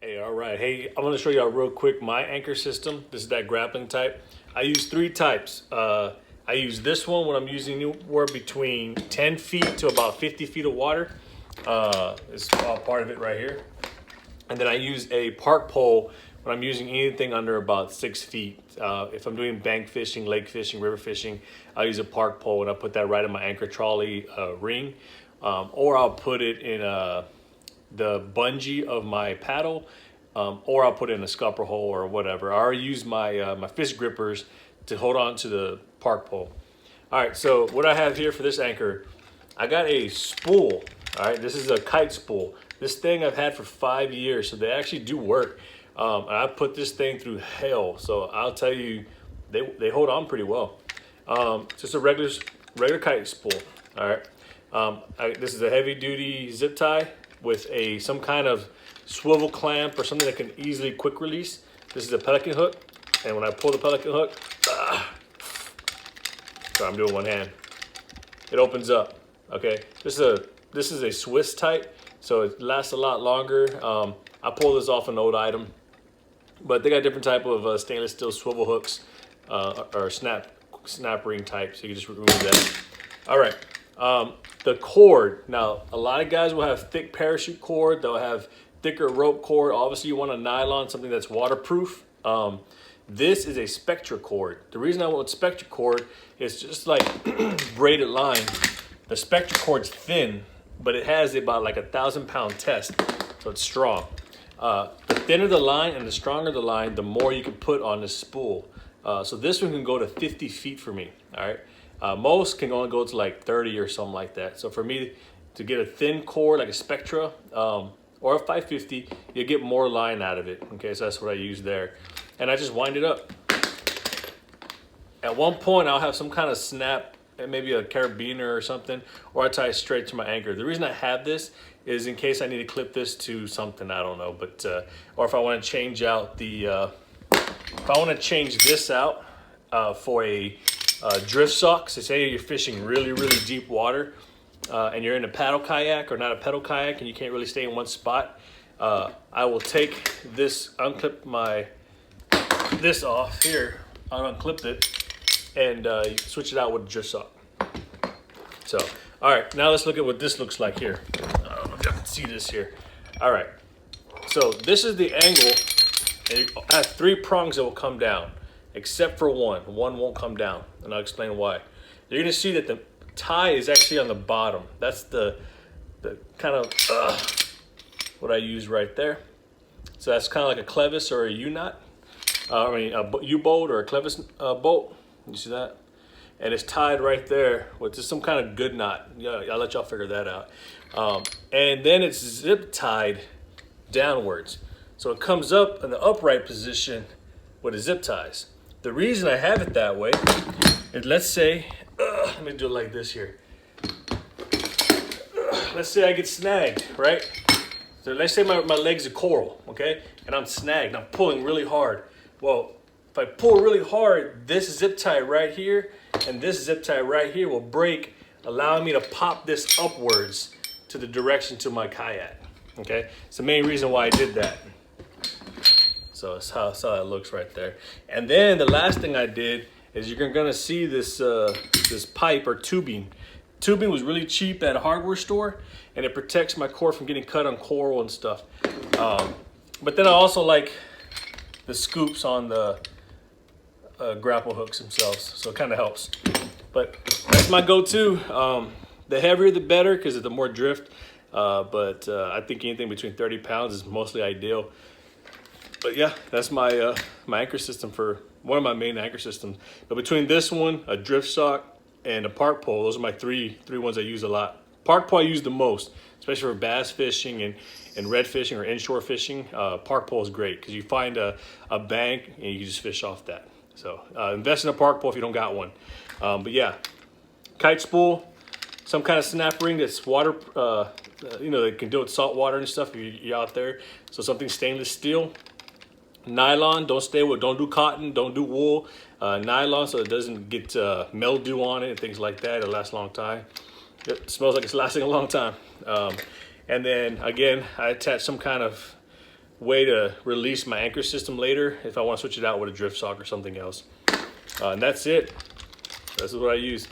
Hey, all right. Hey, I'm going to show y'all real quick my anchor system. This is that grappling type. I use three types. I use this one when I'm using anywhere between 10 feet to about 50 feet of water. It's all part of it right here. And then I use a park pole when I'm using anything under about 6 feet. If I'm doing bank fishing, lake fishing, river fishing, I'll use a park pole and I'll put that right in my anchor trolley ring. Or I'll put it in the bungee of my paddle, or I'll put it in a scupper hole or whatever. I already use my my fish grippers to hold on to the park pole. All right, so what I have here for this anchor, I got a spool. All right, this is a kite spool. This thing I've had for 5 years, so they actually do work. And I put this thing through hell, so I'll tell you, they hold on pretty well. Just a regular kite spool. All right, this is a heavy duty zip tie with some kind of swivel clamp or something that can easily quick release. This is a pelican hook, and when I pull the pelican hook, sorry, I'm doing one hand, it opens up. Okay, this is a Swiss type, so it lasts a lot longer. I pulled this off an old item, but they got different type of stainless steel swivel hooks or snap ring type, so you can just remove that. All right. The cord. Now, a lot of guys will have thick parachute cord. They'll have thicker rope cord. Obviously, you want a nylon, something that's waterproof. This is a Spectra cord. The reason I want Spectra cord is just like braided line. The Spectra cord's thin, but it has about like 1,000-pound test, so it's strong. The thinner the line and the stronger the line, the more you can put on this spool. So this one can go to 50 feet for me. All right. Most can only go to like 30 or something like that. So for me to get a thin cord like a Spectra or a 550, you get more line out of it. Okay, so that's what I use there. And I just wind it up. At one point, I'll have some kind of snap, maybe a carabiner or something, or I tie it straight to my anchor. The reason I have this is in case I need to clip this to something, I don't know, but or if I want to change out if I want to change this out for a drift sock. So say you're fishing really deep water and you're in a paddle kayak or not a pedal kayak and you can't really stay in one spot. I will take this, unclip this off here, I'll unclip it and switch it out with a drift sock. So, all right, now let's look at what this looks like here. I don't know if y'all can see this here. All right, so this is the angle, and I have 3 prongs that will come down. Except for one won't come down, and I'll explain why. You're gonna see that the tie is actually on the bottom. That's the kind of what I use right there. So that's kind of like a clevis or a U-knot. A U-bolt or a clevis bolt. You see that? And it's tied right there with just some kind of good knot. Yeah, I'll let y'all figure that out. And then it's zip tied downwards. So it comes up in the upright position with the zip ties. The reason I have it that way is, let's say, let me do it like this here. Let's say I get snagged, right? So let's say my leg's a coral, okay? And I'm snagged, I'm pulling really hard. Well, if I pull really hard, this zip tie right here and this zip tie right here will break, allowing me to pop this upwards to the direction to my kayak, okay? It's the main reason why I did that. So that's how that looks right there. And then the last thing I did is you're gonna see this this pipe or tubing. Tubing was really cheap at a hardware store, and it protects my cord from getting cut on coral and stuff. But then I also like the scoops on the grapple hooks themselves, so it kind of helps. But that's my go-to. The heavier the better, because the more drift. But I think anything between 30 pounds is mostly ideal. But yeah, that's my my anchor system, for one of my main anchor systems. But between this one, a drift sock, and a park pole, those are my three ones I use a lot. Park pole I use the most, especially for bass fishing and red fishing or inshore fishing. Park pole is great because you find a bank and you can just fish off that. So invest in a park pole if you don't got one. But yeah, kite spool, some kind of snap ring that's water, that can do it with salt water and stuff if you're out there. So something stainless steel. Nylon, don't do cotton, don't do wool. Nylon, so it doesn't get mildew on it and things like that. It'll last a long time. It smells like it's lasting a long time. And then again, I attach some kind of way to release my anchor system later if I want to switch it out with a drift sock or something else. And that's it. This is what I use.